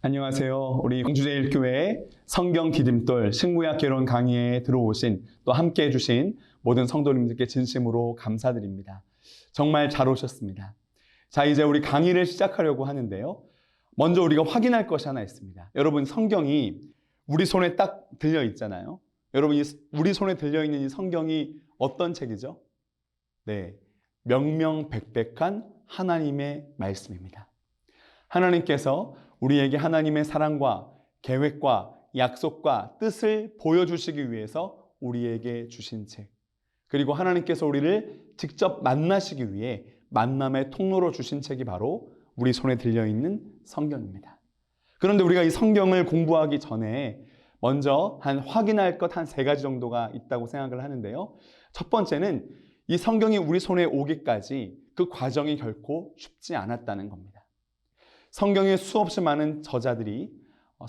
안녕하세요. 우리 광주제일교회 성경 디딤돌 신구약 개론 강의에 들어오신 또 함께 해주신 모든 성도님들께 진심으로 감사드립니다. 정말 잘 오셨습니다. 자, 이제 우리 강의를 시작하려고 하는데요. 먼저 우리가 확인할 것이 하나 있습니다. 여러분, 성경이 우리 손에 딱 들려 있잖아요. 여러분, 우리 손에 들려 있는 이 성경이 어떤 책이죠? 네, 명명백백한 하나님의 말씀입니다. 하나님께서 우리에게 하나님의 사랑과 계획과 약속과 뜻을 보여주시기 위해서 우리에게 주신 책, 그리고 하나님께서 우리를 직접 만나시기 위해 만남의 통로로 주신 책이 바로 우리 손에 들려있는 성경입니다. 그런데 우리가 이 성경을 공부하기 전에 먼저 확인할 것 한 3가지 정도가 있다고 생각을 하는데요. 첫 번째는 이 성경이 우리 손에 오기까지 그 과정이 결코 쉽지 않았다는 겁니다. 성경에 수없이 많은 저자들이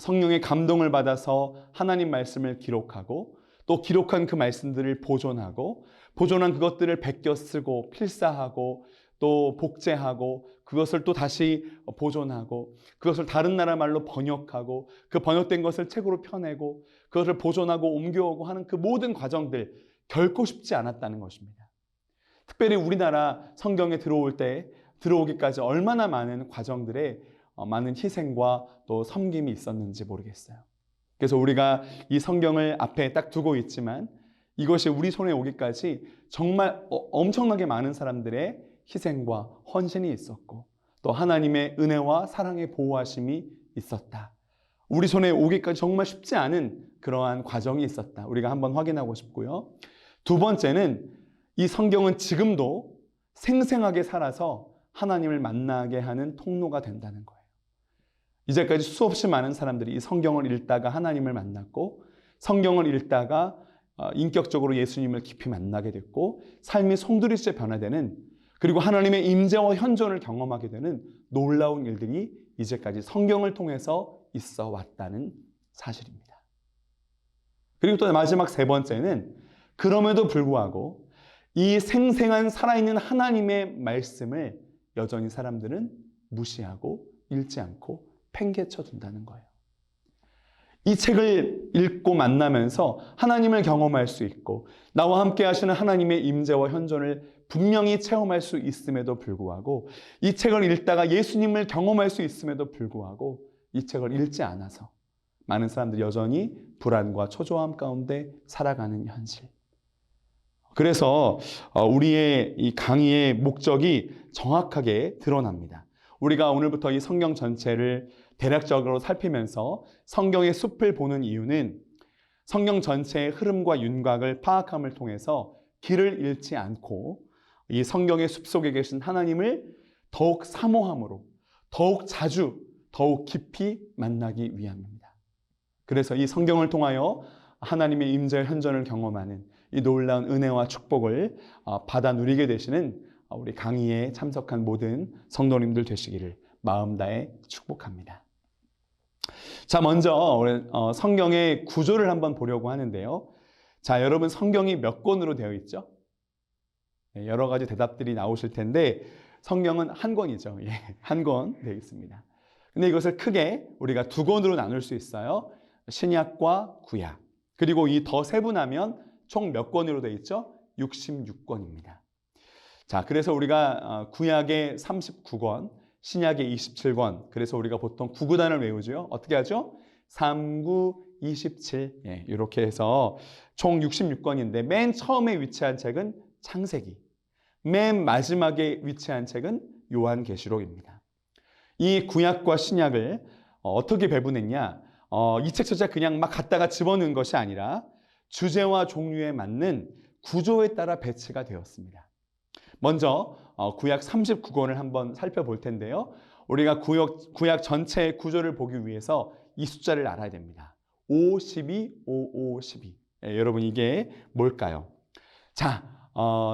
성령의 감동을 받아서 하나님 말씀을 기록하고 또 기록한 그 말씀들을 보존하고 보존한 그것들을 베껴 쓰고 필사하고 또 복제하고 그것을 또 다시 보존하고 그것을 다른 나라 말로 번역하고 그 번역된 것을 책으로 펴내고 그것을 보존하고 옮겨오고 하는 그 모든 과정들 결코 쉽지 않았다는 것입니다. 특별히 우리나라 성경에 들어오기까지 얼마나 많은 과정들에 많은 희생과 또 섬김이 있었는지 모르겠어요. 그래서 우리가 이 성경을 앞에 딱 두고 있지만 이것이 우리 손에 오기까지 정말 엄청나게 많은 사람들의 희생과 헌신이 있었고 또 하나님의 은혜와 사랑의 보호하심이 있었다. 우리 손에 오기까지 정말 쉽지 않은 그러한 과정이 있었다. 우리가 한번 확인하고 싶고요. 두 번째는 이 성경은 지금도 생생하게 살아서 하나님을 만나게 하는 통로가 된다는 거예요. 이제까지 수없이 많은 사람들이 이 성경을 읽다가 하나님을 만났고 성경을 읽다가 인격적으로 예수님을 깊이 만나게 됐고 삶이 송두리째 변화되는 그리고 하나님의 임재와 현존을 경험하게 되는 놀라운 일들이 이제까지 성경을 통해서 있어 왔다는 사실입니다. 그리고 또 마지막 3번째는 그럼에도 불구하고 이 생생한 살아있는 하나님의 말씀을 여전히 사람들은 무시하고 읽지 않고 팽개쳐 둔다는 거예요. 이 책을 읽고 만나면서 하나님을 경험할 수 있고 나와 함께 하시는 하나님의 임재와 현존을 분명히 체험할 수 있음에도 불구하고 이 책을 읽다가 예수님을 경험할 수 있음에도 불구하고 이 책을 읽지 않아서 많은 사람들이 여전히 불안과 초조함 가운데 살아가는 현실. 그래서 우리의 이 강의의 목적이 정확하게 드러납니다. 우리가 오늘부터 이 성경 전체를 대략적으로 살피면서 성경의 숲을 보는 이유는 성경 전체의 흐름과 윤곽을 파악함을 통해서 길을 잃지 않고 이 성경의 숲 속에 계신 하나님을 더욱 사모함으로 더욱 자주 더욱 깊이 만나기 위함입니다. 그래서 이 성경을 통하여 하나님의 임재 현존을 경험하는 이 놀라운 은혜와 축복을 받아 누리게 되시는 우리 강의에 참석한 모든 성도님들 되시기를 마음 다해 축복합니다. 자, 먼저 성경의 구조를 한번 보려고 하는데요. 자, 여러분 성경이 몇 권으로 되어 있죠? 네, 여러 가지 대답들이 나오실 텐데 성경은 한 권이죠. 예, 한 권 되어 있습니다. 근데 이것을 크게 우리가 2권으로 나눌 수 있어요. 신약과 구약. 그리고 이 더 세분하면 총 몇 권으로 되어 있죠? 66권입니다. 자, 그래서 우리가 구약의 39권, 신약의 27권, 그래서 우리가 보통 구구단을 외우죠. 어떻게 하죠? 3, 9, 27, 예, 이렇게 해서 총 66권인데 맨 처음에 위치한 책은 창세기, 맨 마지막에 위치한 책은 요한계시록입니다. 이 구약과 신약을 어떻게 배분했냐? 이 책 전체 그냥 막 갖다가 집어넣은 것이 아니라 주제와 종류에 맞는 구조에 따라 배치가 되었습니다. 먼저 구약 39권을 한번 살펴볼 텐데요. 우리가 구약 전체의 구조를 보기 위해서 이 숫자를 알아야 됩니다. 5, 12, 5, 5, 12. 예, 여러분 이게 뭘까요? 자,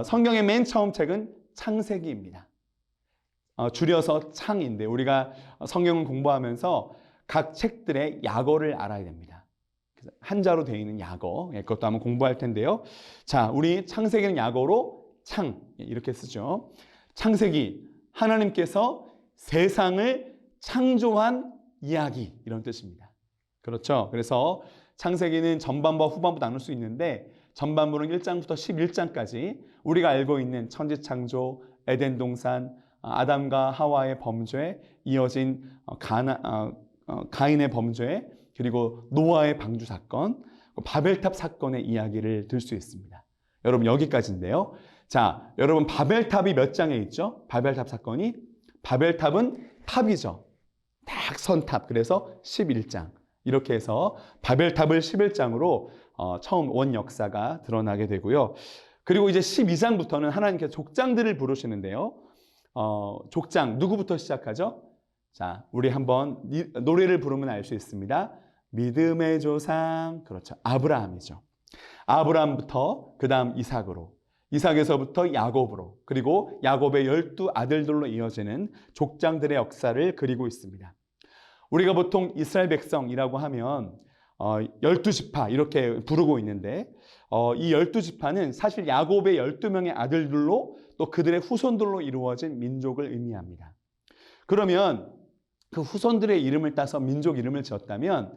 성경의 맨 처음 책은 창세기입니다. 줄여서 창인데 우리가 성경을 공부하면서 각 책들의 약어를 알아야 됩니다. 한자로 되어 있는 약어, 그것도 한번 공부할 텐데요. 자, 우리 창세기는 약어로 창, 이렇게 쓰죠. 창세기, 하나님께서 세상을 창조한 이야기 이런 뜻입니다. 그렇죠? 그래서 창세기는 전반부와 후반부 나눌 수 있는데 전반부는 1장부터 11장까지 우리가 알고 있는 천지창조, 에덴 동산, 아담과 하와의 범죄, 이어진 가인의 범죄, 그리고 노아의 방주 사건, 바벨탑 사건의 이야기를 들 수 있습니다. 여러분 여기까지인데요. 자, 여러분 바벨탑이 몇 장에 있죠? 바벨탑 사건이? 바벨탑은 탑이죠. 딱 선탑. 그래서 11장. 이렇게 해서 바벨탑을 11장으로 처음 원 역사가 드러나게 되고요. 그리고 이제 12장부터는 하나님께서 족장들을 부르시는데요. 족장 누구부터 시작하죠? 자, 우리 한번 노래를 부르면 알 수 있습니다. 믿음의 조상, 그렇죠. 아브라함이죠. 아브라함부터 그 다음 이삭으로, 이삭에서부터 야곱으로, 그리고 야곱의 12 아들들로 이어지는 족장들의 역사를 그리고 있습니다. 우리가 보통 이스라엘 백성이라고 하면 12지파 이렇게 부르고 있는데 이 12지파는 사실 야곱의 12명의 아들들로 또 그들의 후손들로 이루어진 민족을 의미합니다. 그러면 그 후손들의 이름을 따서 민족 이름을 지었다면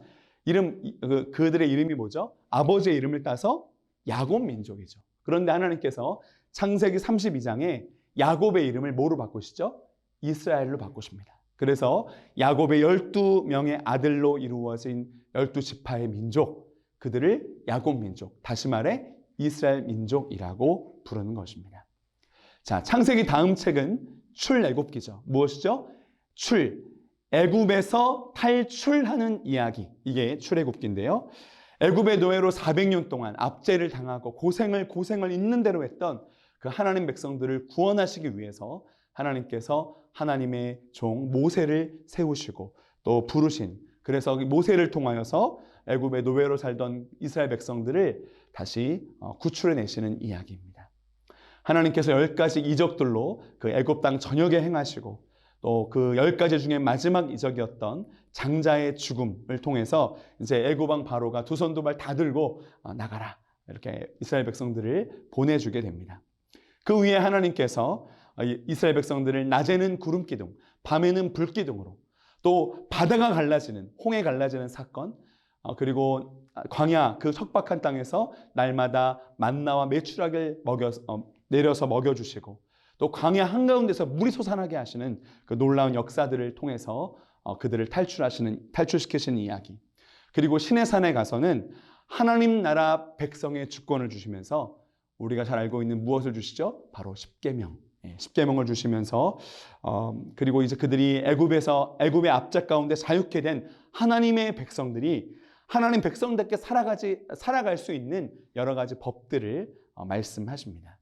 그들의 이름이 뭐죠? 아버지의 이름을 따서 야곱 민족이죠. 그런데 하나님께서 창세기 32장에 야곱의 이름을 뭐로 바꾸시죠? 이스라엘로 바꾸십니다. 그래서 야곱의 12명의 아들로 이루어진 12지파의 민족, 그들을 야곱 민족, 다시 말해 이스라엘 민족이라고 부르는 것입니다. 자, 창세기 다음 책은 출애굽기죠. 무엇이죠? 애굽에서 탈출하는 이야기. 이게 출애굽기인데요. 애굽의 노예로 400년 동안 압제를 당하고 고생을 있는 대로 했던 그 하나님 백성들을 구원하시기 위해서 하나님께서 하나님의 종 모세를 세우시고 또 부르신, 그래서 모세를 통하여서 애굽의 노예로 살던 이스라엘 백성들을 다시 구출해내시는 이야기입니다. 하나님께서 10가지 이적들로 그 애굽 땅 전역에 행하시고 또 그 10가지 중에 마지막 이적이었던 장자의 죽음을 통해서 이제 애굽 왕 바로가 두 손 두 발 다 들고 나가라, 이렇게 이스라엘 백성들을 보내주게 됩니다. 그 위에 하나님께서 이스라엘 백성들을 낮에는 구름 기둥, 밤에는 불 기둥으로, 또 바다가 갈라지는, 홍해 갈라지는 사건, 그리고 광야 그 척박한 땅에서 날마다 만나와 메추라기를 내려서 먹여주시고, 또 광야 한가운데서 물이 솟아나게 하시는 그 놀라운 역사들을 통해서 그들을 탈출시키시는 이야기. 그리고 시내산에 가서는 하나님 나라 백성의 주권을 주시면서 우리가 잘 알고 있는 무엇을 주시죠? 바로 십계명. 십계명을 주시면서 그리고 이제 그들이 애굽의 압제 가운데 자유케 된 하나님의 백성들이 하나님 백성답게 살아갈 수 있는 여러 가지 법들을 말씀하십니다.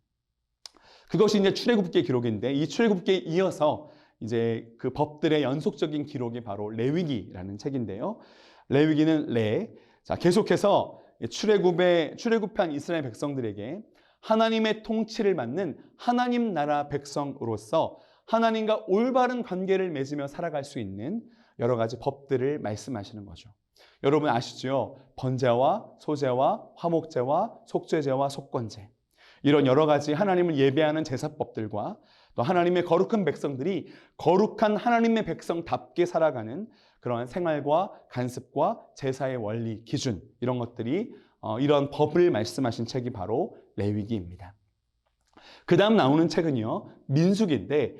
그것이 이제 출애굽기의 기록인데, 이 출애굽기에 이어서 이제 그 법들의 연속적인 기록이 바로 레위기라는 책인데요. 레위기는 자, 계속해서 출애굽한 이스라엘 백성들에게 하나님의 통치를 받는 하나님 나라 백성으로서 하나님과 올바른 관계를 맺으며 살아갈 수 있는 여러 가지 법들을 말씀하시는 거죠. 여러분 아시죠? 번제와 소제와 화목제와 속죄제와 속건제, 이런 여러 가지 하나님을 예배하는 제사법들과 또 하나님의 거룩한 백성들이 거룩한 하나님의 백성답게 살아가는 그러한 생활과 간습과 제사의 원리, 기준, 이런 것들이 이런 법을 말씀하신 책이 바로 레위기입니다. 그 다음 나오는 책은요, 민수기인데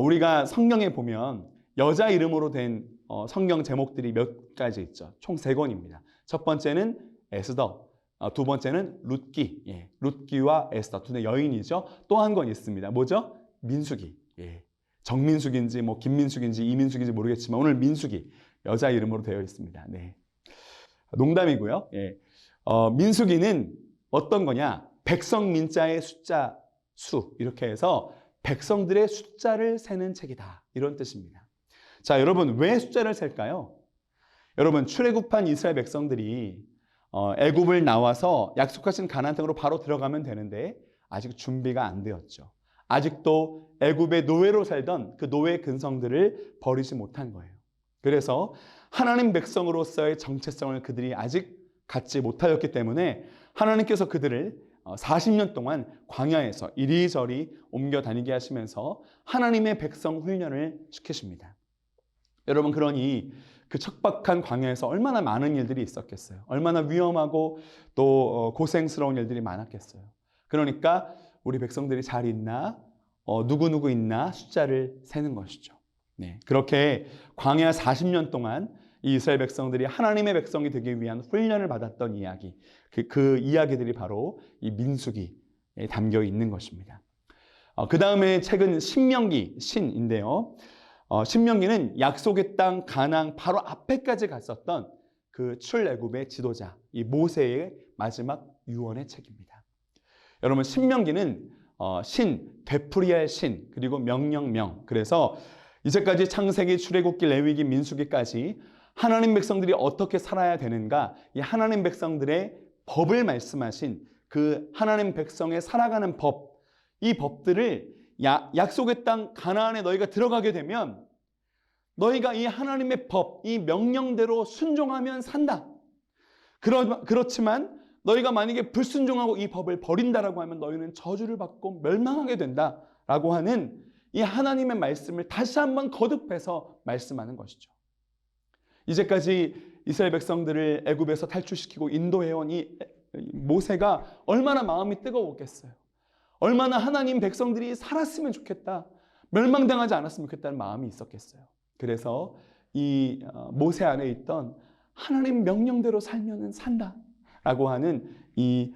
우리가 성경에 보면 여자 이름으로 된 성경 제목들이 몇 가지 있죠. 총 3권입니다. 첫 번째는 에스더, 두 번째는 룻기, 룻기와 에스더, 두 여인이죠. 또 한 권 있습니다. 뭐죠? 민수기. 정민숙인지 김민숙인지 이민숙인지 모르겠지만 오늘 민수기, 여자 이름으로 되어 있습니다. 네. 농담이고요. 민수기는 어떤 거냐? 백성 민자의 숫자 수, 이렇게 해서 백성들의 숫자를 세는 책이다, 이런 뜻입니다. 자, 여러분 왜 숫자를 셀까요? 여러분 출애굽한 이스라엘 백성들이 애굽을 나와서 약속하신 가나안 땅으로 바로 들어가면 되는데 아직 준비가 안 되었죠. 아직도 애굽의 노예로 살던 그 노예 근성들을 버리지 못한 거예요. 그래서 하나님 백성으로서의 정체성을 그들이 아직 갖지 못하였기 때문에 하나님께서 그들을 40년 동안 광야에서 이리저리 옮겨 다니게 하시면서 하나님의 백성 훈련을 시키십니다. 여러분, 그러니 그 척박한 광야에서 얼마나 많은 일들이 있었겠어요. 얼마나 위험하고 또 고생스러운 일들이 많았겠어요. 그러니까 우리 백성들이 잘 있나, 누구누구 있나 숫자를 세는 것이죠. 네, 그렇게 광야 40년 동안 이 이스라엘 백성들이 하나님의 백성이 되기 위한 훈련을 받았던 이야기, 그 이야기들이 바로 이 민수기에 담겨 있는 것입니다. 그 다음에 책은 신명기, 신인데요. 신명기는 약속의 땅 가나안 바로 앞에까지 갔었던 그 출애굽의 지도자, 이 모세의 마지막 유언의 책입니다. 여러분, 신명기는 신, 되풀이할 신, 그리고 명령명. 그래서 이제까지 창세기, 출애굽기, 레위기, 민수기까지 하나님 백성들이 어떻게 살아야 되는가, 이 하나님 백성들의 법을 말씀하신 그 하나님 백성의 살아가는 법, 이 법들을 약속의 땅 가나안에 너희가 들어가게 되면 너희가 이 하나님의 법, 이 명령대로 순종하면 산다. 그렇지만 너희가 만약에 불순종하고 이 법을 버린다라고 하면 너희는 저주를 받고 멸망하게 된다라고 하는 이 하나님의 말씀을 다시 한번 거듭해서 말씀하는 것이죠. 이제까지 이스라엘 백성들을 애굽에서 탈출시키고 인도해온 이 모세가 얼마나 마음이 뜨거웠겠어요. 얼마나 하나님 백성들이 살았으면 좋겠다, 멸망당하지 않았으면 좋겠다는 마음이 있었겠어요. 그래서 이 모세 안에 있던 하나님 명령대로 살면은 산다라고 하는 이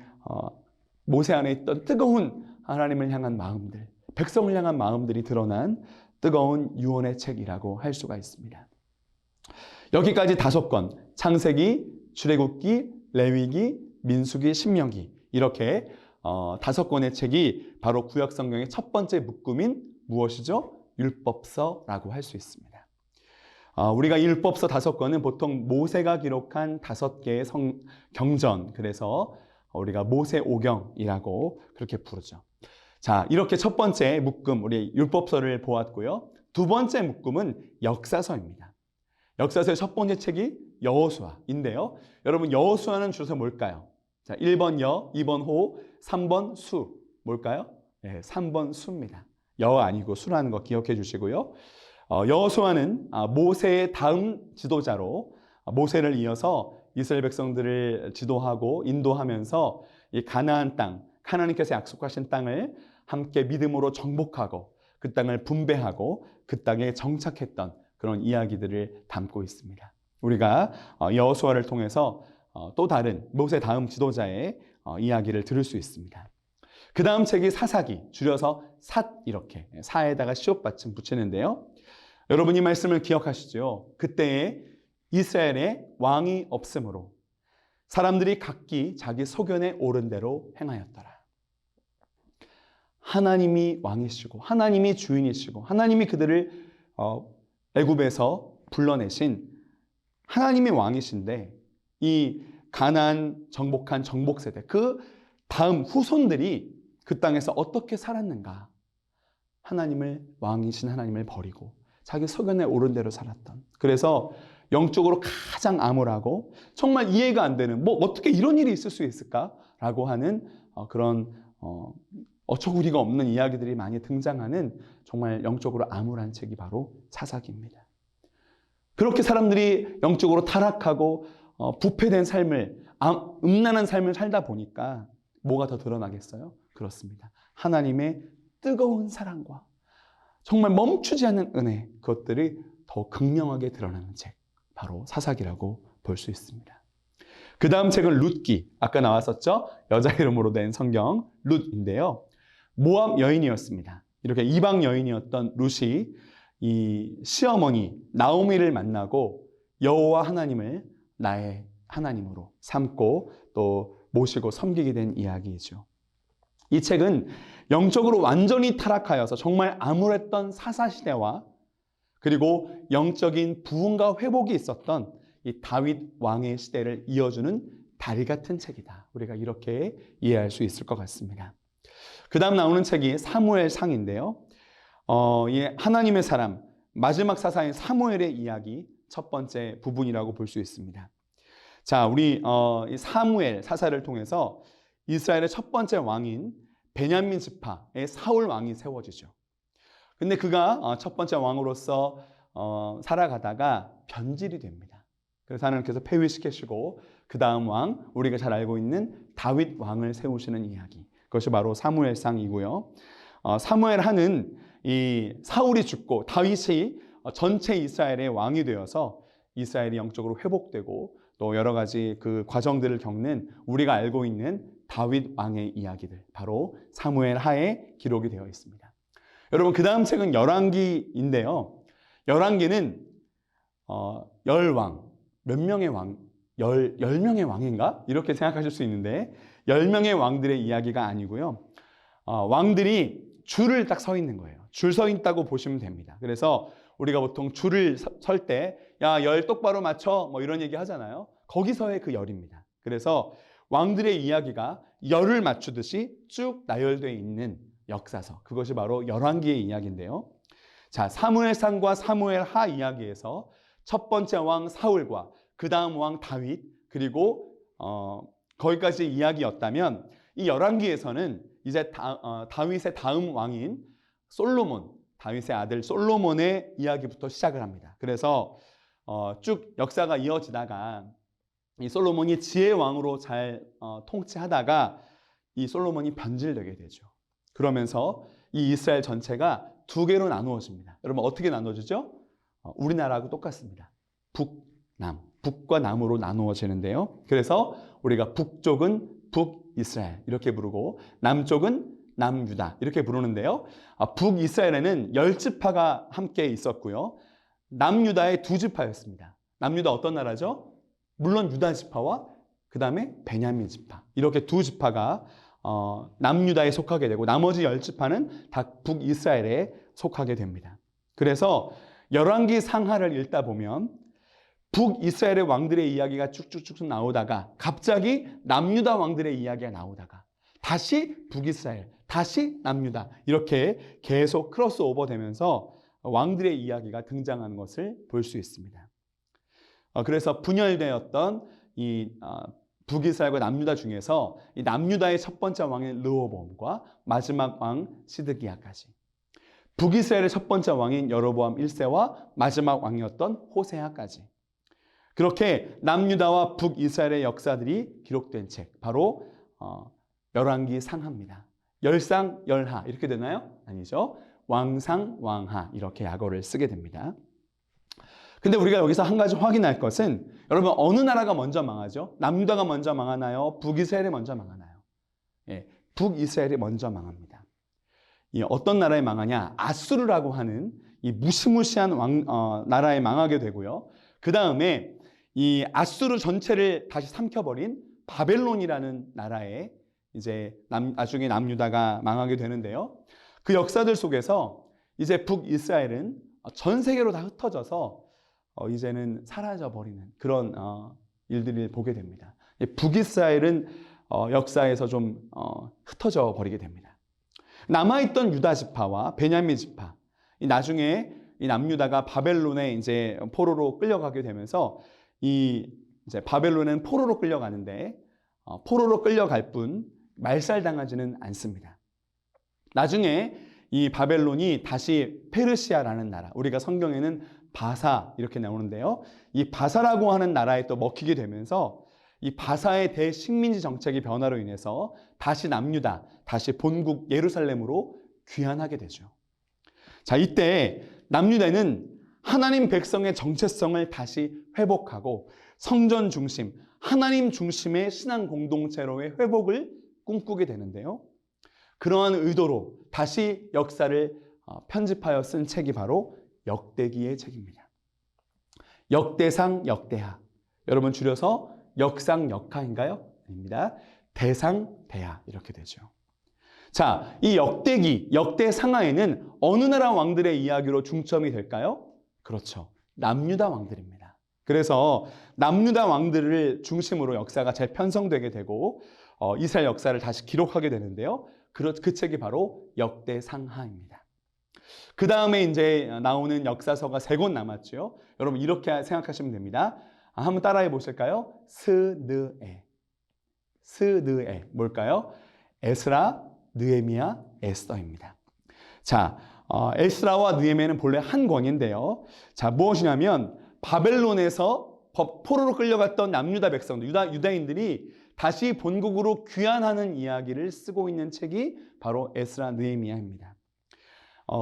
모세 안에 있던 뜨거운 하나님을 향한 마음들, 백성을 향한 마음들이 드러난 뜨거운 유언의 책이라고 할 수가 있습니다. 여기까지 5권, 창세기, 출애굽기, 레위기, 민수기, 신명기, 이렇게 5권의 책이 바로 구약 성경의 첫 번째 묶음인 무엇이죠? 율법서라고 할 수 있습니다. 우리가 율법서 5권은 보통 모세가 기록한 5개의 경전, 그래서 우리가 모세오경이라고 그렇게 부르죠. 자, 이렇게 첫 번째 묶음, 우리 율법서를 보았고요. 두 번째 묶음은 역사서입니다. 역사서의 첫 번째 책이 여호수아인데요. 여러분, 여호수아는 줄여서 뭘까요? 자, 1번 여, 2번 호, 3번 수. 뭘까요? 네, 3번 수입니다. 여 아니고 수라는 거 기억해 주시고요. 여호수아는 모세의 다음 지도자로 모세를 이어서 이스라엘 백성들을 지도하고 인도하면서 이 가나안 땅, 하나님께서 약속하신 땅을 함께 믿음으로 정복하고 그 땅을 분배하고 그 땅에 정착했던 그런 이야기들을 담고 있습니다. 우리가 여호수아를 통해서 또 다른 모세 다음 지도자의 이야기를 들을 수 있습니다. 그 다음 책이 사사기, 줄여서 삿, 이렇게 사에다가 시옷 받침 붙이는데요. 여러분, 이 말씀을 기억하시죠? 그때에 이스라엘에 왕이 없으므로 사람들이 각기 자기 소견에 옳은 대로 행하였더라. 하나님이 왕이시고 하나님이 주인이시고 하나님이 그들을 애굽에서 불러내신 하나님이 왕이신데 이 가나안 정복한 정복세대, 그 다음 후손들이 그 땅에서 어떻게 살았는가? 하나님을, 왕이신 하나님을 버리고 자기 소견에 옳은 대로 살았던, 그래서 영적으로 가장 암울하고 정말 이해가 안 되는, 어떻게 이런 일이 있을 수 있을까라고 하는 그런 어처구니가 없는 이야기들이 많이 등장하는 정말 영적으로 암울한 책이 바로 사사기입니다. 그렇게 사람들이 영적으로 타락하고 부패된 삶을, 음란한 삶을 살다 보니까 뭐가 더 드러나겠어요? 그렇습니다. 하나님의 뜨거운 사랑과 정말 멈추지 않는 은혜, 그것들이 더 극명하게 드러나는 책, 바로 사사기라고 볼 수 있습니다. 그 다음 책은 룻기, 아까 나왔었죠? 여자 이름으로 된 성경 룻인데요. 모압 여인이었습니다. 이렇게 이방 여인이었던 룻이 이 시어머니 나오미를 만나고 여호와 하나님을 나의 하나님으로 삼고 또 모시고 섬기게 된 이야기이죠. 이 책은 영적으로 완전히 타락하여서 정말 암울했던 사사시대와 그리고 영적인 부흥과 회복이 있었던 이 다윗 왕의 시대를 이어주는 다리 같은 책이다. 우리가 이렇게 이해할 수 있을 것 같습니다. 그 다음 나오는 책이 사무엘상인데요. 이 하나님의 사람, 마지막 사사인 사무엘의 이야기 첫 번째 부분이라고 볼 수 있습니다. 자, 우리 이 사무엘 사사를 통해서 이스라엘의 첫 번째 왕인 베냐민 지파의 사울 왕이 세워지죠. 근데 그가 첫 번째 왕으로서 살아가다가 변질이 됩니다. 그래서 하나님께서 폐위시키시고 그 다음 왕, 우리가 잘 알고 있는 다윗 왕을 세우시는 이야기. 그것이 바로 사무엘상이고요. 사무엘 하는 이 사울이 죽고 다윗이 전체 이스라엘의 왕이 되어서 이스라엘이 영적으로 회복되고 또 여러 가지 그 과정들을 겪는 우리가 알고 있는 다윗 왕의 이야기들, 바로 사무엘 하에 기록이 되어 있습니다. 여러분, 그 다음 책은 열왕기인데요. 열왕기는 열왕, 몇 명의 왕, 10명의 왕인가? 이렇게 생각하실 수 있는데 10명의 왕들의 이야기가 아니고요. 왕들이 줄을 딱 서 있는 거예요. 줄 서 있다고 보시면 됩니다. 그래서 우리가 보통 줄을 설 때 야, 열 똑바로 맞춰 뭐 이런 얘기 하잖아요. 거기서의 그 열입니다. 그래서 왕들의 이야기가 열을 맞추듯이 쭉 나열되어 있는 역사서, 그것이 바로 열왕기의 이야기인데요. 자, 사무엘상과 사무엘하 이야기에서 첫 번째 왕 사울과 그 다음 왕 다윗, 그리고 거기까지 이야기였다면 이 열왕기에서는 이제 다윗의 다음 왕인 솔로몬, 다윗의 아들 솔로몬의 이야기부터 시작을 합니다. 그래서 쭉 역사가 이어지다가 이 솔로몬이 지혜 왕으로 잘 통치하다가 이 솔로몬이 변질되게 되죠. 그러면서 이 이스라엘 전체가 두 개로 나누어집니다. 여러분, 어떻게 나누어지죠? 우리나라하고 똑같습니다. 북남, 북과 남으로 나누어지는데요. 그래서 우리가 북쪽은 북이스라엘 이렇게 부르고 남쪽은 남유다 이렇게 부르는데요. 북이스라엘에는 10지파가 함께 있었고요. 남유다의 2지파였습니다. 남유다 어떤 나라죠? 물론 유다 지파와 그 다음에 베냐민 지파, 이렇게 2지파가 남유다에 속하게 되고 나머지 10지파는 다 북이스라엘에 속하게 됩니다. 그래서 열왕기 상하를 읽다 보면 북이스라엘의 왕들의 이야기가 쭉쭉쭉 나오다가 갑자기 남유다 왕들의 이야기가 나오다가 다시 북이스라엘, 다시 남유다, 이렇게 계속 크로스오버 되면서 왕들의 이야기가 등장하는 것을 볼 수 있습니다. 그래서 분열되었던 이 북이스라엘과 남유다 중에서 이 남유다의 첫 번째 왕인 르호보암과 마지막 왕 시드기야까지, 북이스라엘의 첫 번째 왕인 여로보암 1세와 마지막 왕이었던 호세아까지, 그렇게 남유다와 북이스라엘의 역사들이 기록된 책, 바로 열왕기 상하입니다. 열상, 열하 이렇게 되나요? 아니죠. 왕상, 왕하 이렇게 약어를 쓰게 됩니다. 근데 우리가 여기서 한 가지 확인할 것은, 여러분, 어느 나라가 먼저 망하죠? 남유다가 먼저 망하나요? 북이스라엘이 먼저 망하나요? 예, 북이스라엘이 먼저 망합니다. 어떤 나라에 망하냐? 아수르라고 하는 이 무시무시한 나라에 망하게 되고요. 그 다음에 이 아수르 전체를 다시 삼켜버린 바벨론이라는 나라에 이제 나중에 남유다가 망하게 되는데요. 그 역사들 속에서 이제 북이스라엘은 전 세계로 다 흩어져서 이제는 사라져버리는 그런 일들을 보게 됩니다. 북이스라엘은 역사에서 좀 흩어져 버리게 됩니다. 남아있던 유다 지파와 베냐민 지파, 나중에 이 남유다가 바벨론에 이제 포로로 끌려가게 되면서 이제 바벨론은 포로로 끌려가는데 포로로 끌려갈 뿐 말살당하지는 않습니다. 나중에 이 바벨론이 다시 페르시아라는 나라, 우리가 성경에는 바사 이렇게 나오는데요. 이 바사라고 하는 나라에 또 먹히게 되면서 이 바사의 대식민지 정책의 변화로 인해서 다시 남유다, 다시 본국 예루살렘으로 귀환하게 되죠. 자, 이때 남유다는 하나님 백성의 정체성을 다시 회복하고 성전 중심, 하나님 중심의 신앙 공동체로의 회복을 꿈꾸게 되는데요. 그러한 의도로 다시 역사를 편집하여 쓴 책이 바로 역대기의 책입니다. 역대상, 역대하. 여러분, 줄여서 역상, 역하인가요? 아닙니다. 대상, 대하 이렇게 되죠. 자, 이 역대기, 역대상하에는 어느 나라 왕들의 이야기로 중점이 될까요? 그렇죠. 남유다 왕들입니다. 그래서 남유다 왕들을 중심으로 역사가 재편성되게 되고 이스라엘 역사를 다시 기록하게 되는데요. 그 책이 바로 역대상하입니다. 그 다음에 이제 나오는 역사서가 3권 남았죠. 여러분, 이렇게 생각하시면 됩니다. 한번 따라해 보실까요? 스느에. 스느에. 뭘까요? 에스라, 느헤미야, 에스더입니다. 자, 에스라와 느헤미야는 본래 한 권인데요. 자, 무엇이냐면 바벨론에서 포로로 끌려갔던 남유다 백성들, 유다인들이 다시 본국으로 귀환하는 이야기를 쓰고 있는 책이 바로 에스라 느헤미야입니다.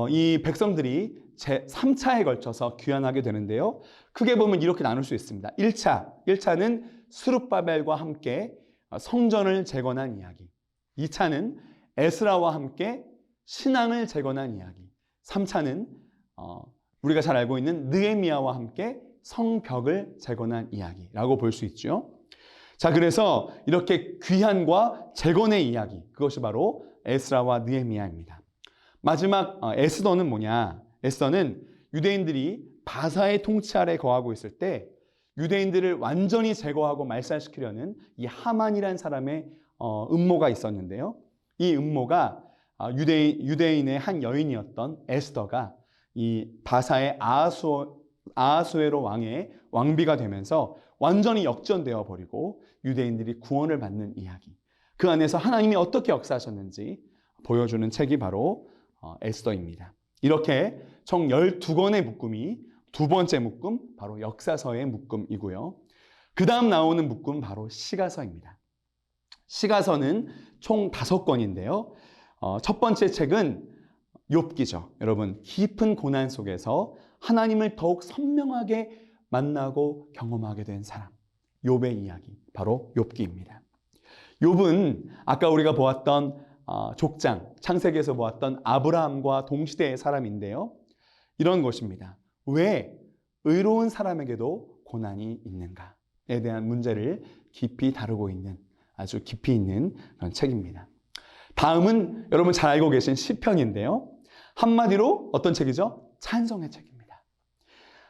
이 백성들이 제3차에 걸쳐서 귀환하게 되는데요. 크게 보면 이렇게 나눌 수 있습니다. 1차는 스룹바벨과 함께 성전을 재건한 이야기. 2차는 에스라와 함께 신앙을 재건한 이야기. 3차는 우리가 잘 알고 있는 느헤미야와 함께 성벽을 재건한 이야기라고 볼 수 있죠. 자, 그래서 이렇게 귀환과 재건의 이야기, 그것이 바로 에스라와 느헤미야입니다. 마지막 에스더는 뭐냐? 에스더는 유대인들이 바사의 통치 아래 거하고 있을 때 유대인들을 완전히 제거하고 말살시키려는 이 하만이라는 사람의 음모가 있었는데요. 이 음모가 유대인의 한 여인이었던 에스더가 이 바사의 아하수에로 왕의 왕비가 되면서 완전히 역전되어 버리고 유대인들이 구원을 받는 이야기. 그 안에서 하나님이 어떻게 역사하셨는지 보여주는 책이 바로 에스더입니다. 이렇게 총 12권의 묶음이 두 번째 묶음, 바로 역사서의 묶음이고요. 그 다음 나오는 묶음 바로 시가서입니다. 시가서는 총 5권인데요. 첫 번째 책은 욥기죠. 여러분, 깊은 고난 속에서 하나님을 더욱 선명하게 만나고 경험하게 된 사람, 욥의 이야기, 바로 욥기입니다. 욥은 아까 우리가 보았던 족장, 창세기에서 보았던 아브라함과 동시대의 사람인데요. 이런 것입니다. 왜 의로운 사람에게도 고난이 있는가에 대한 문제를 깊이 다루고 있는 아주 깊이 있는 그런 책입니다. 다음은 여러분 잘 알고 계신 시편인데요. 한마디로 어떤 책이죠? 찬송의 책입니다.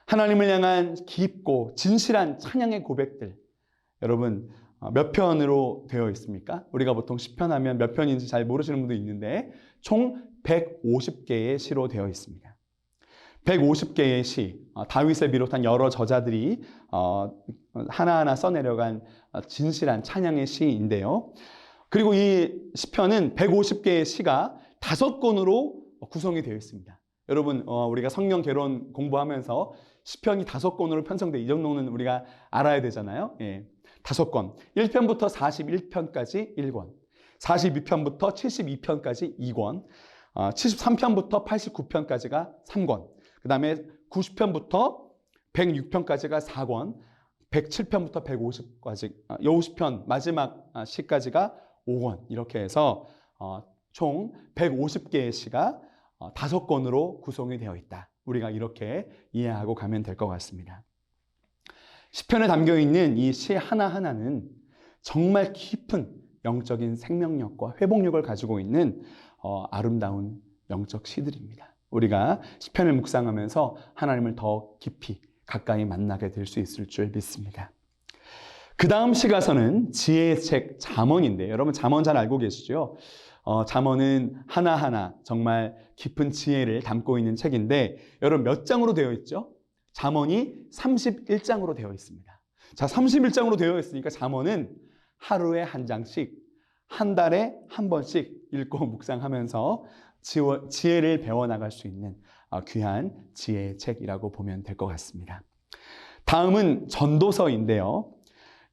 하나님을 향한 깊고 진실한 찬양의 고백들. 여러분 몇 편으로 되어 있습니까? 우리가 보통 시편 하면 몇 편인지 잘 모르시는 분도 있는데 총 150개의 시로 되어 있습니다. 150개의 시, 다윗을 비롯한 여러 저자들이 하나하나 써내려간 진실한 찬양의 시인데요. 그리고 이 시편은 150개의 시가 5권으로 구성이 되어 있습니다. 여러분, 우리가 성경 개론 공부하면서 시편이 5권으로 편성돼, 이 정도는 우리가 알아야 되잖아요. 예. 5권. 1편부터 41편까지 1권. 42편부터 72편까지 2권. 73편부터 89편까지가 3권. 그 다음에 90편부터 106편까지가 4권. 107편부터 150까지, 50편 마지막 시까지가 5권. 이렇게 해서 총 150개의 시가 5권으로 구성이 되어 있다. 우리가 이렇게 이해하고 가면 될 것 같습니다. 시편에 담겨있는 이 시 하나하나는 정말 깊은 영적인 생명력과 회복력을 가지고 있는 아름다운 영적 시들입니다. 우리가 시편을 묵상하면서 하나님을 더 깊이 가까이 만나게 될 수 있을 줄 믿습니다. 그 다음 시가서는 지혜의 책 잠언인데, 여러분 잠언 잘 알고 계시죠? 잠언은 하나하나 정말 깊은 지혜를 담고 있는 책인데, 여러분 몇 장으로 되어 있죠? 잠언이 31장으로 되어 있습니다. 자, 31장으로 되어 있으니까 잠언은 하루에 한 장씩, 한 달에 한 번씩 읽고 묵상하면서 지혜를 배워나갈 수 있는 귀한 지혜의 책이라고 보면 될 것 같습니다. 다음은 전도서인데요.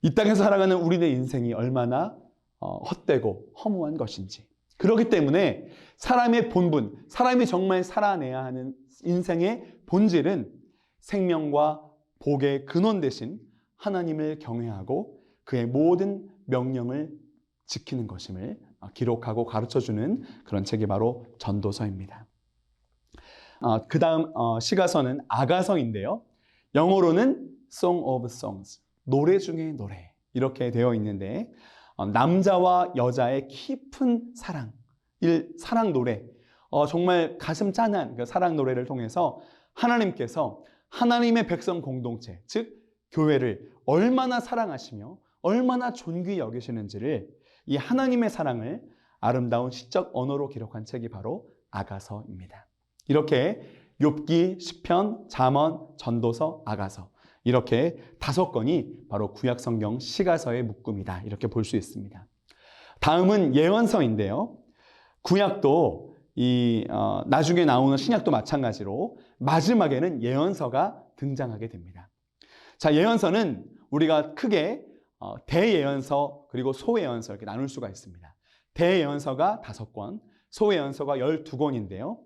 이 땅에서 살아가는 우리의 인생이 얼마나 헛되고 허무한 것인지, 그렇기 때문에 사람의 본분, 사람이 정말 살아내야 하는 인생의 본질은 생명과 복의 근원 대신 하나님을 경외하고 그의 모든 명령을 지키는 것임을 기록하고 가르쳐주는 그런 책이 바로 전도서입니다. 그 다음 시가서는 아가서인데요. 영어로는 Song of Songs, 노래 중에 노래, 이렇게 되어 있는데 남자와 여자의 깊은 사랑, 사랑 노래, 정말 가슴 짠한 그 사랑 노래를 통해서 하나님께서 하나님의 백성 공동체, 즉 교회를 얼마나 사랑하시며 얼마나 존귀히 여기시는지를, 이 하나님의 사랑을 아름다운 시적 언어로 기록한 책이 바로 아가서입니다. 이렇게 욥기, 시편, 잠언, 전도서, 아가서, 이렇게 5권이 바로 구약성경 시가서의 묶음이다, 이렇게 볼 수 있습니다. 다음은 예언서인데요. 구약도 나중에 나오는 신약도 마찬가지로 마지막에는 예언서가 등장하게 됩니다. 자, 예언서는 우리가 크게 대예언서 그리고 소예언서 이렇게 나눌 수가 있습니다. 대예언서가 5권, 소예언서가 12권인데요.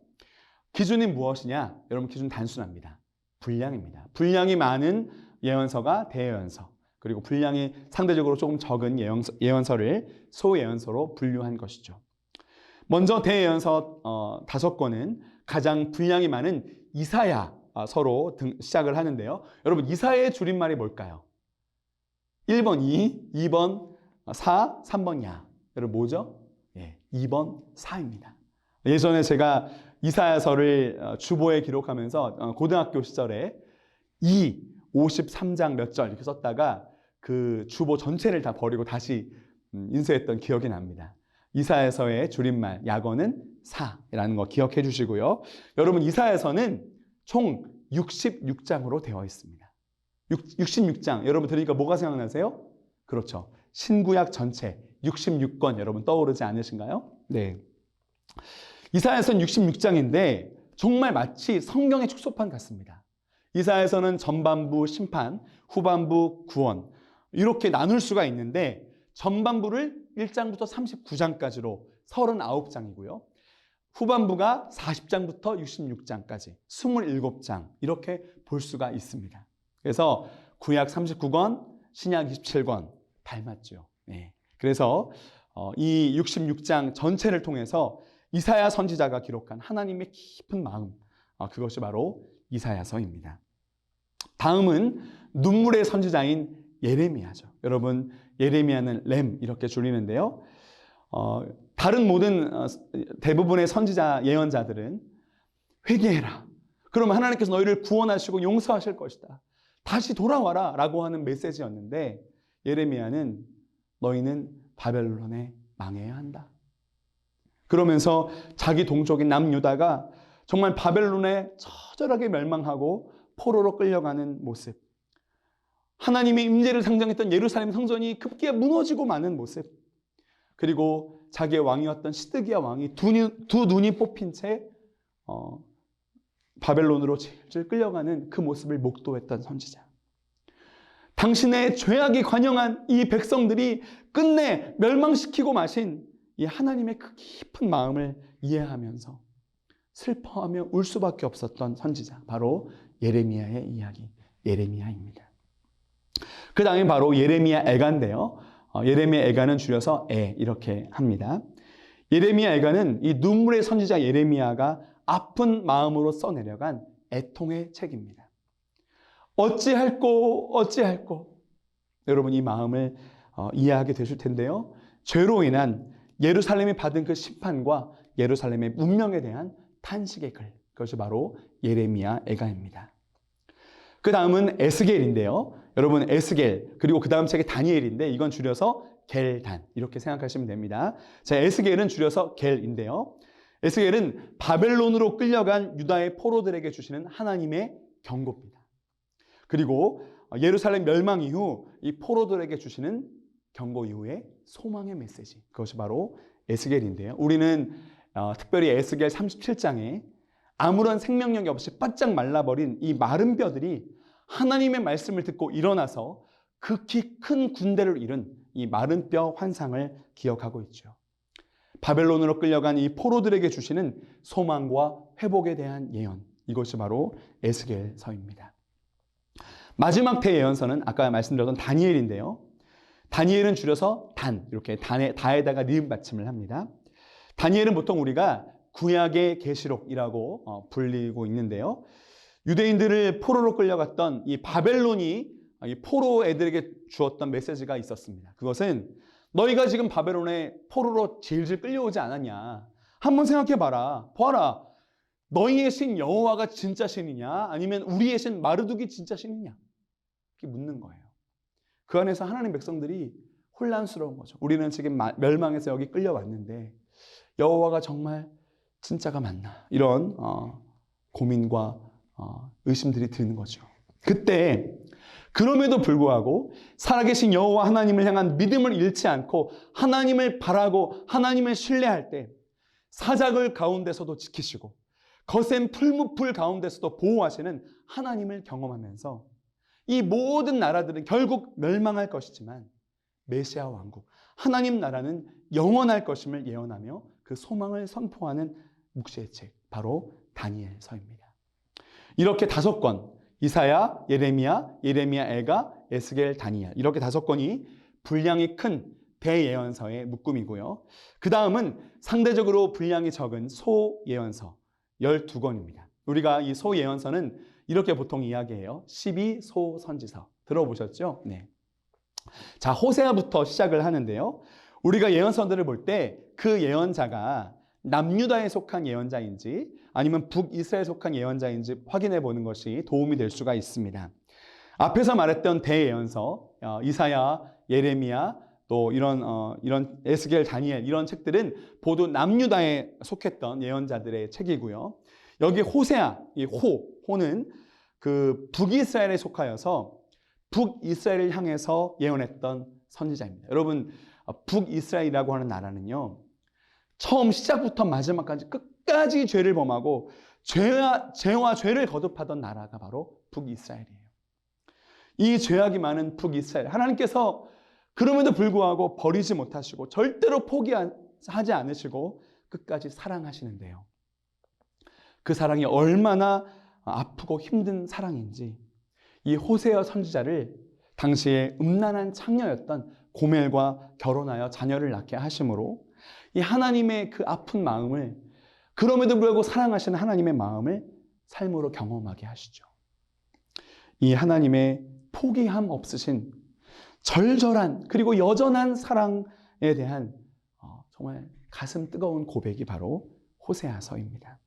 기준이 무엇이냐? 여러분 기준 단순합니다. 분량입니다. 분량이 많은 예언서가 대예언서, 그리고 분량이 상대적으로 조금 적은 예언서를 소예언서로 분류한 것이죠. 먼저 대예언서 5권은 가장 분량이 많은 이사야서로 시작을 하는데요. 여러분 이사야의 줄임말이 뭘까요? 1번 2번 4, 3번 야. 여러분 뭐죠? 2번 4입니다. 예전에 제가 이사야서를 주보에 기록하면서 고등학교 시절에 53장 몇 절 이렇게 썼다가 그 주보 전체를 다 버리고 다시 인쇄했던 기억이 납니다. 이사야서의 줄임말 야거는 4라는 거 기억해 주시고요. 여러분 이사야서는 총 66장으로 되어 있습니다. 66장 여러분 들으니까 뭐가 생각나세요? 그렇죠. 신구약 전체 66권 여러분 떠오르지 않으신가요? 네. 이사야서는 66장인데 정말 마치 성경의 축소판 같습니다. 이사야서는 전반부 심판, 후반부 구원 이렇게 나눌 수가 있는데 전반부를 1장부터 39장까지로 39장이고요. 후반부가 40장부터 66장까지 27장 이렇게 볼 수가 있습니다. 그래서 구약 39권, 신약 27권 닮았죠. 네. 그래서 이 66장 전체를 통해서 이사야 선지자가 기록한 하나님의 깊은 마음, 그것이 바로 이사야서입니다. 다음은 눈물의 선지자인 예레미야죠. 여러분 예레미야는 램 이렇게 줄이는데요. 다른 모든 대부분의 선지자 예언자들은 회개해라. 그러면 하나님께서 너희를 구원하시고 용서하실 것이다. 다시 돌아와라 라고 하는 메시지였는데 예레미야는 너희는 바벨론에 망해야 한다. 그러면서 자기 동족인 남유다가 정말 바벨론에 처절하게 멸망하고 포로로 끌려가는 모습, 하나님의 임재를 상징했던 예루살렘 성전이 급기야 무너지고 마는 모습, 그리고 자기의 왕이었던 시드기야 왕이 두 눈이 뽑힌 채 바벨론으로 질질 끌려가는 그 모습을 목도했던 선지자. 당신의 죄악이 관영한 이 백성들이 끝내 멸망시키고 마신 이 하나님의 그 깊은 마음을 이해하면서 슬퍼하며 울 수밖에 없었던 선지자, 바로 예레미야의 이야기, 예레미야입니다. 그 다음에 바로 예레미야 애가인데요. 예레미야 애가는 줄여서 애 이렇게 합니다. 예레미야 애가는 이 눈물의 선지자 예레미야가 아픈 마음으로 써내려간 애통의 책입니다. 어찌할꼬 어찌할꼬. 여러분 이 마음을 이해하게 되실 텐데요. 죄로 인한 예루살렘이 받은 그 심판과 예루살렘의 운명에 대한 탄식의 글, 그것이 바로 예레미야 애가입니다. 그 다음은 에스겔인데요. 여러분 에스겔 그리고 그 다음 책이 다니엘인데 이건 줄여서 겔단 이렇게 생각하시면 됩니다. 자, 에스겔은 줄여서 겔인데요. 에스겔은 바벨론으로 끌려간 유다의 포로들에게 주시는 하나님의 경고입니다. 그리고 예루살렘 멸망 이후 이 포로들에게 주시는 경고 이후에 소망의 메시지, 그것이 바로 에스겔인데요. 우리는 특별히 에스겔 37장에 아무런 생명력이 없이 바짝 말라버린 이 마른 뼈들이 하나님의 말씀을 듣고 일어나서 극히 큰 군대를 이룬 이 마른 뼈 환상을 기억하고 있죠. 바벨론으로 끌려간 이 포로들에게 주시는 소망과 회복에 대한 예언, 이것이 바로 에스겔서입니다. 마지막 대예언서는 아까 말씀드렸던 다니엘인데요. 다니엘은 줄여서 단, 이렇게 다에다가 니은 받침을 합니다. 다니엘은 보통 우리가 구약의 계시록이라고 불리고 있는데요. 유대인들을 포로로 끌려갔던 이 바벨론이 이 포로 애들에게 주었던 메시지가 있었습니다. 그것은 너희가 지금 바벨론에 포로로 질질 끌려오지 않았냐. 한번 생각해봐라. 보아라. 너희의 신 여호와가 진짜 신이냐? 아니면 우리의 신 마르둑이 진짜 신이냐? 이렇게 묻는 거예요. 그 안에서 하나님 백성들이 혼란스러운 거죠. 우리는 지금 멸망해서 여기 끌려왔는데 여호와가 정말 진짜가 맞나? 이런 고민과 의심들이 드는 거죠. 그때 그럼에도 불구하고 살아계신 여호와 하나님을 향한 믿음을 잃지 않고 하나님을 바라고 하나님을 신뢰할 때 사자굴 가운데서도 지키시고 거센 풀무풀 가운데서도 보호하시는 하나님을 경험하면서 이 모든 나라들은 결국 멸망할 것이지만 메시아 왕국, 하나님 나라는 영원할 것임을 예언하며 그 소망을 선포하는 묵시의 책, 바로 다니엘서입니다. 이렇게 5권, 이사야, 예레미야, 예레미야 애가, 에스겔, 다니엘, 이렇게 5권이 분량이 큰 대예언서의 묶음이고요. 그 다음은 상대적으로 분량이 적은 소예언서 12권입니다. 우리가 이 소예언서는 이렇게 보통 이야기해요. 12소선지서. 들어보셨죠? 네. 자, 호세아부터 시작을 하는데요. 우리가 예언서들을 볼 때 그 예언자가 남유다에 속한 예언자인지 아니면 북이스라엘에 속한 예언자인지 확인해 보는 것이 도움이 될 수가 있습니다. 앞에서 말했던 대예언서, 이사야, 예레미야, 또 이런 에스겔, 다니엘 이런 책들은 모두 남유다에 속했던 예언자들의 책이고요. 여기 호세아, 이 호는 그 북이스라엘에 속하여서 북이스라엘을 향해서 예언했던 선지자입니다. 여러분, 북이스라엘이라고 하는 나라는요, 처음 시작부터 마지막까지 끝까지 죄를 범하고 죄와 죄를 거듭하던 나라가 바로 북이스라엘이에요. 이 죄악이 많은 북이스라엘, 하나님께서 그럼에도 불구하고 버리지 못하시고 절대로 포기하지 않으시고 끝까지 사랑하시는데요. 그 사랑이 얼마나 아프고 힘든 사랑인지 이 호세아 선지자를 당시에 음란한 창녀였던 고멜과 결혼하여 자녀를 낳게 하심으로 이 하나님의 그 아픈 마음을, 그럼에도 불구하고 사랑하시는 하나님의 마음을 삶으로 경험하게 하시죠. 이 하나님의 포기함 없으신 절절한 그리고 여전한 사랑에 대한 정말 가슴 뜨거운 고백이 바로 호세아서입니다.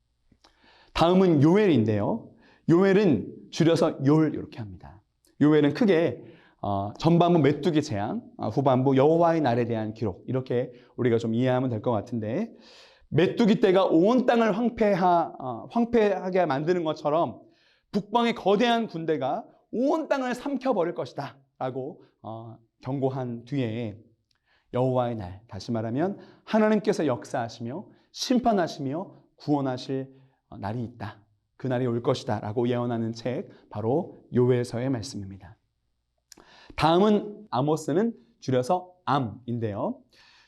다음은 요엘인데요. 요엘은 줄여서 욜 이렇게 합니다. 요엘은 크게 전반부 메뚜기 재앙, 후반부 여호와의 날에 대한 기록, 이렇게 우리가 좀 이해하면 될 것 같은데, 메뚜기 떼가 온 땅을 황폐하게 만드는 것처럼 북방의 거대한 군대가 온 땅을 삼켜버릴 것이다 라고 경고한 뒤에 여호와의 날, 다시 말하면 하나님께서 역사하시며 심판하시며 구원하실 날이 있다, 그 날이 올 것이다 라고 예언하는 책, 바로 요엘서의 말씀입니다. 다음은 아모스는 줄여서 암인데요.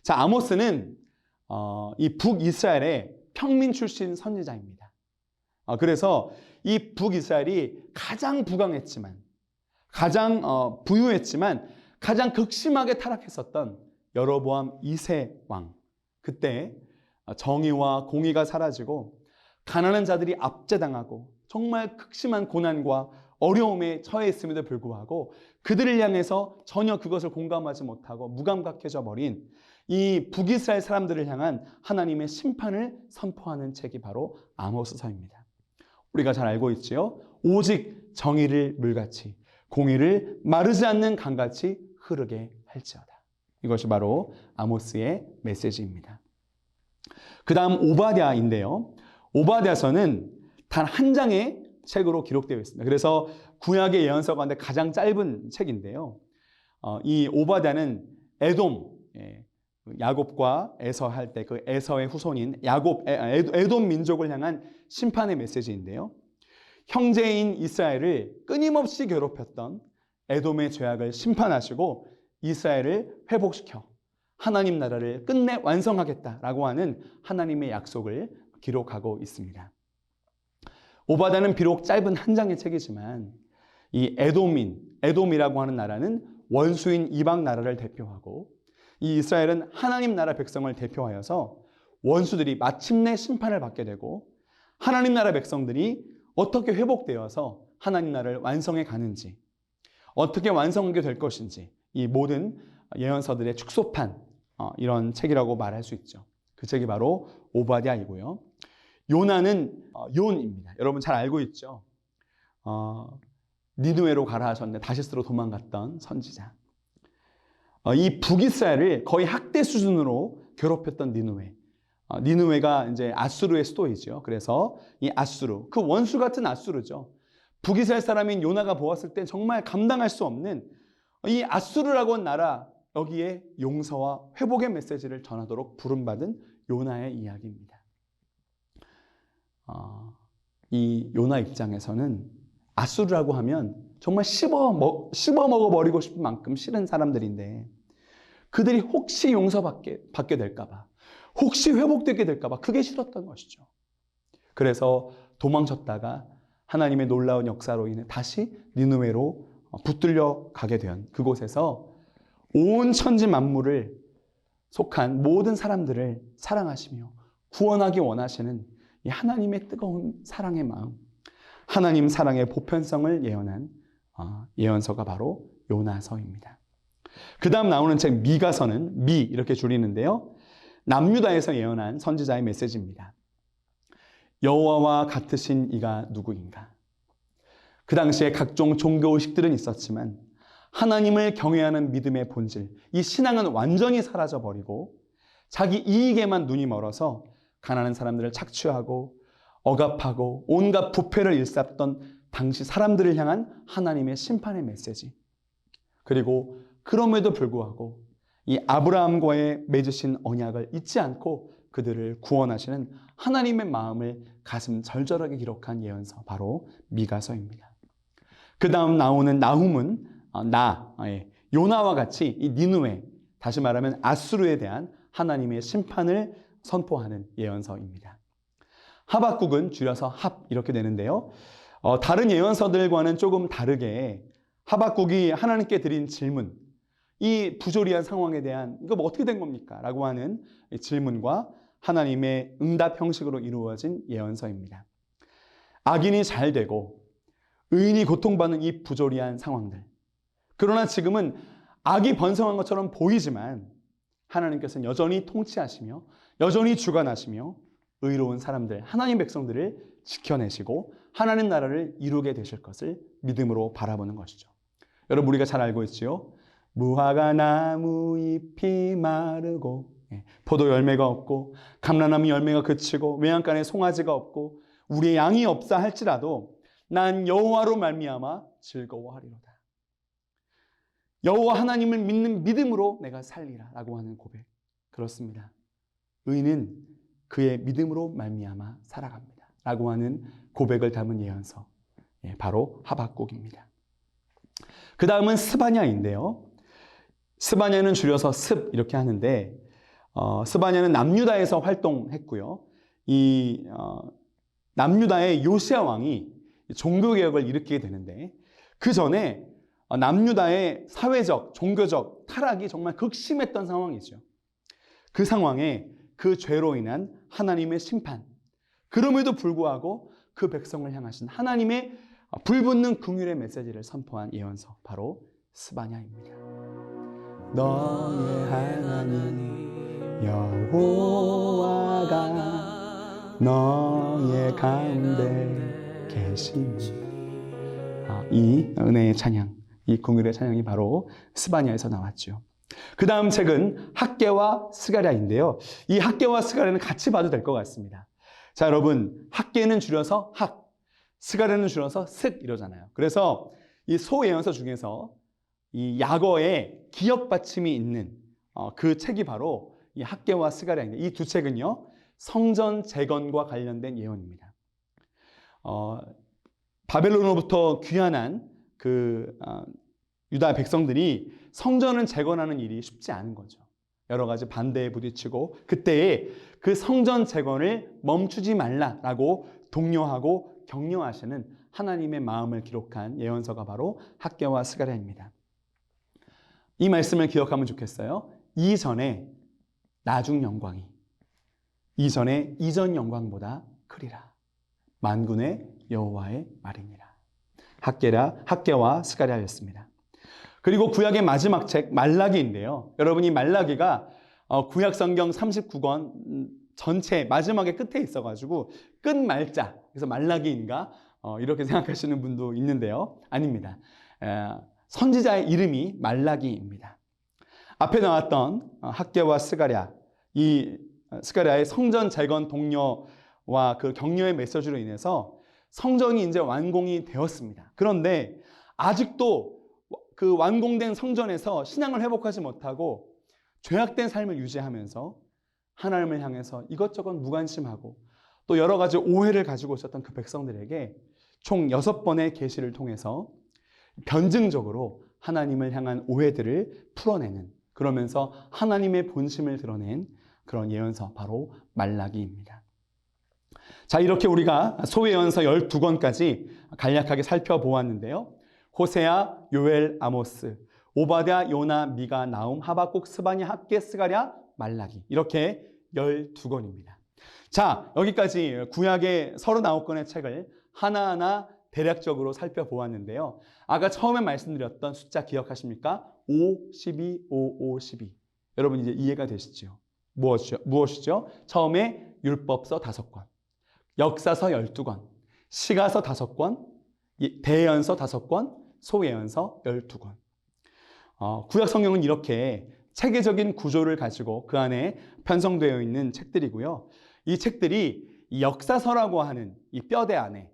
자, 아모스는 이 북이스라엘의 평민 출신 선지자입니다. 그래서 이 북이스라엘이 가장 부강했지만, 가장 부유했지만 가장 극심하게 타락했었던 여로보암 2세 왕, 그때 정의와 공의가 사라지고 가난한 자들이 압제당하고 정말 극심한 고난과 어려움에 처해 있음에도 불구하고 그들을 향해서 전혀 그것을 공감하지 못하고 무감각해져 버린 이 북이스라엘 사람들을 향한 하나님의 심판을 선포하는 책이 바로 아모스서입니다. 우리가 잘 알고 있지요. 오직 정의를 물같이 공의를 마르지 않는 강같이 흐르게 할지어다. 이것이 바로 아모스의 메시지입니다. 그 다음 오바댜인데요. 오바댜서는 단 한 장의 책으로 기록되어 있습니다. 그래서 구약의 예언서 가운데 가장 짧은 책인데요. 이 오바댜는 에돔, 야곱과 에서 할 때 그 에서의 후손인 에돔 민족을 향한 심판의 메시지인데요. 형제인 이스라엘을 끊임없이 괴롭혔던 에돔의 죄악을 심판하시고 이스라엘을 회복시켜 하나님 나라를 끝내 완성하겠다라고 하는 하나님의 약속을 기록하고 있습니다. 오바댜는 비록 짧은 한 장의 책이지만 이 에돔이라고 하는 나라는 원수인 이방 나라를 대표하고 이 이스라엘은 하나님 나라 백성을 대표하여서 원수들이 마침내 심판을 받게 되고 하나님 나라 백성들이 어떻게 회복되어서 하나님 나라를 완성해 가는지, 어떻게 완성하게 될 것인지, 이 모든 예언서들의 축소판, 이런 책이라고 말할 수 있죠. 그 책이 바로 오바댜이고요. 요나는 요온입니다. 여러분 잘 알고 있죠. 니느웨로 가라 하셨는데 다시스로 도망갔던 선지자. 이 북이스라엘을 거의 학대 수준으로 괴롭혔던 니느웨. 니느웨가 이제 아수르의 수도이죠. 그래서 이 아수르, 그 원수 같은 아수르죠. 북이스라엘 사람인 요나가 보았을 때 정말 감당할 수 없는 이 아수르라고 하는 나라, 여기에 용서와 회복의 메시지를 전하도록 부름받은 요나의 이야기입니다. 이 요나 입장에서는 아수르라고 하면 정말 씹어 먹어버리고 싶은 만큼 싫은 사람들인데 그들이 혹시 용서받게 될까봐, 혹시 회복되게 될까봐 그게 싫었던 것이죠. 그래서 도망쳤다가 하나님의 놀라운 역사로 인해 다시 니느웨로 붙들려 가게 된 그곳에서 온 천지 만물을 속한 모든 사람들을 사랑하시며 구원하기 원하시는 이 하나님의 뜨거운 사랑의 마음, 하나님 사랑의 보편성을 예언한 예언서가 바로 요나서입니다. 그 다음 나오는 책 미가서는 미 이렇게 줄이는데요. 남유다에서 예언한 선지자의 메시지입니다. 여호와와 같으신 이가 누구인가? 그 당시에 각종 종교의식들은 있었지만 하나님을 경외하는 믿음의 본질, 이 신앙은 완전히 사라져버리고 자기 이익에만 눈이 멀어서 가난한 사람들을 착취하고 억압하고 온갖 부패를 일삼던 당시 사람들을 향한 하나님의 심판의 메시지. 그리고 그럼에도 불구하고 이 아브라함과의 맺으신 언약을 잊지 않고 그들을 구원하시는 하나님의 마음을 가슴 절절하게 기록한 예언서, 바로 미가서입니다. 그 다음 나오는 나훔은 요나와 같이 이 니느웨, 다시 말하면 아수르에 대한 하나님의 심판을 선포하는 예언서입니다. 하박국은 줄여서 합 이렇게 되는데요. 다른 예언서들과는 조금 다르게 하박국이 하나님께 드린 질문, 이 부조리한 상황에 대한 이거 뭐 어떻게 된 겁니까? 라고 하는 질문과 하나님의 응답 형식으로 이루어진 예언서입니다. 악인이 잘 되고 의인이 고통받는 이 부조리한 상황들. 그러나 지금은 악이 번성한 것처럼 보이지만 하나님께서는 여전히 통치하시며 여전히 주관하시며 의로운 사람들, 하나님 백성들을 지켜내시고 하나님 나라를 이루게 되실 것을 믿음으로 바라보는 것이죠. 여러분, 우리가 잘 알고 있지요. 무화과 나무 잎이 마르고 포도 열매가 없고 감람나무 열매가 그치고 외양간에 송아지가 없고 우리의 양이 없사 할지라도 난 여호와로 말미암아 즐거워하리로다. 여호와 하나님을 믿는 믿음으로 내가 살리라 라고 하는 고백. 그렇습니다. 의인은 그의 믿음으로 말미암아 살아갑니다 라고 하는 고백을 담은 예언서, 바로 하박국입니다. 그 다음은 스바냐인데요. 스바냐는 줄여서 습 이렇게 하는데 스바냐는 남유다에서 활동했고요. 이 남유다의 요시야 왕이 종교개혁을 일으키게 되는데 그 전에 남유다의 사회적, 종교적 타락이 정말 극심했던 상황이죠. 그 상황에 그 죄로 인한 하나님의 심판, 그럼에도 불구하고 그 백성을 향하신 하나님의 불붙는 긍휼의 메시지를 선포한 예언서, 바로 스바냐입니다. 너의 하나님 여호와가 너의 가운데 계시니. 이 은혜의 찬양, 이 긍휼의 찬양이 바로 스바냐에서 나왔죠. 그 다음 책은 학개와 스가랴인데요. 이 학개와 스가랴는 같이 봐도 될 것 같습니다. 자, 여러분, 학개는 줄여서 학, 스가랴는 줄여서 슥 이러잖아요. 그래서 이 소예언서 중에서 이 약어에 기역 받침이 있는 그 책이 바로 이 학개와 스가랴인데, 이 두 책은요 성전 재건과 관련된 예언입니다. 바벨론으로부터 귀환한 그 유다 백성들이 성전을 재건하는 일이 쉽지 않은 거죠. 여러 가지 반대에 부딪히고 그때에 그 성전 재건을 멈추지 말라라고 독려하고 격려하시는 하나님의 마음을 기록한 예언서가 바로 학개와 스가랴입니다. 이 말씀을 기억하면 좋겠어요. 이전에 나중 영광이 이전에 이전 영광보다 크리라. 만군의 여호와의 말이니라. 학개와 스가랴였습니다. 그리고 구약의 마지막 책 말라기인데요. 여러분이 말라기가 구약 성경 39권 전체 마지막에 끝에 있어가지고 끝말자, 그래서 말라기인가 이렇게 생각하시는 분도 있는데요. 아닙니다. 선지자의 이름이 말라기입니다. 앞에 나왔던 학개와 스가랴, 이 스가랴의 성전 재건 독려와 그 격려의 메시지로 인해서 성전이 이제 완공이 되었습니다. 그런데 아직도 그 완공된 성전에서 신앙을 회복하지 못하고 죄악된 삶을 유지하면서 하나님을 향해서 이것저것 무관심하고 또 여러 가지 오해를 가지고 있었던 그 백성들에게 총 6번의 계시를 통해서 변증적으로 하나님을 향한 오해들을 풀어내는, 그러면서 하나님의 본심을 드러낸 그런 예언서, 바로 말라기입니다. 자, 이렇게 우리가 소예언서 12권까지 간략하게 살펴보았는데요. 호세아, 요엘, 아모스, 오바댜, 요나, 미가, 나움, 하박국, 스바냐, 학개, 스가랴, 말라기, 이렇게 12권입니다. 자, 여기까지 구약의 39권의 책을 하나하나 대략적으로 살펴보았는데요. 아까 처음에 말씀드렸던 숫자 기억하십니까? 5, 12, 5, 5, 12. 여러분 이제 이해가 되시죠? 무엇이죠? 처음에 율법서 5권, 역사서 12권, 시가서 5권, 대예언서 5권, 소예언서 12권. 구약 성경은 이렇게 체계적인 구조를 가지고 그 안에 편성되어 있는 책들이고요. 이 책들이 이 역사서라고 하는 이 뼈대 안에,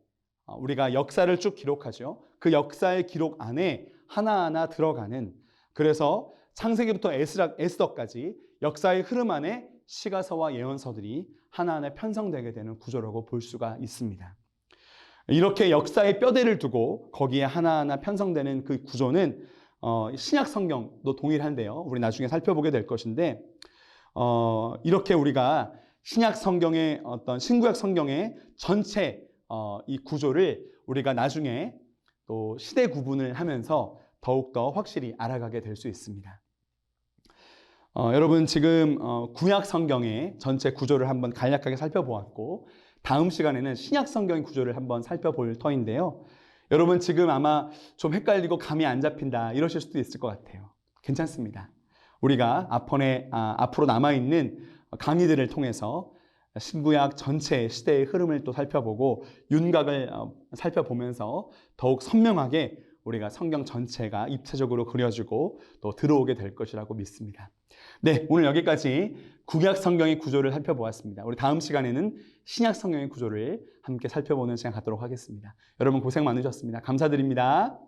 우리가 역사를 쭉 기록하죠. 그 역사의 기록 안에 하나하나 들어가는, 그래서 창세기부터 에스더까지 역사의 흐름 안에 시가서와 예언서들이 하나하나 편성되게 되는 구조라고 볼 수가 있습니다. 이렇게 역사의 뼈대를 두고 거기에 하나하나 편성되는 그 구조는 신약 성경도 동일한데요. 우리 나중에 살펴보게 될 것인데, 이렇게 우리가 신약 성경의 어떤 신구약 성경의 전체 이 구조를 우리가 나중에 또 시대 구분을 하면서 더욱더 확실히 알아가게 될 수 있습니다. 여러분 지금 구약 성경의 전체 구조를 한번 간략하게 살펴보았고, 다음 시간에는 신약 성경의 구조를 한번 살펴볼 터인데요. 여러분 지금 아마 좀 헷갈리고 감이 안 잡힌다 이러실 수도 있을 것 같아요. 괜찮습니다. 우리가 앞으로 남아있는 강의들을 통해서 신구약 전체 시대의 흐름을 또 살펴보고 윤곽을 살펴보면서 더욱 선명하게 우리가 성경 전체가 입체적으로 그려지고 또 들어오게 될 것이라고 믿습니다. 네, 오늘 여기까지 구약 성경의 구조를 살펴보았습니다. 우리 다음 시간에는 신약 성경의 구조를 함께 살펴보는 시간 갖도록 하겠습니다. 여러분 고생 많으셨습니다. 감사드립니다.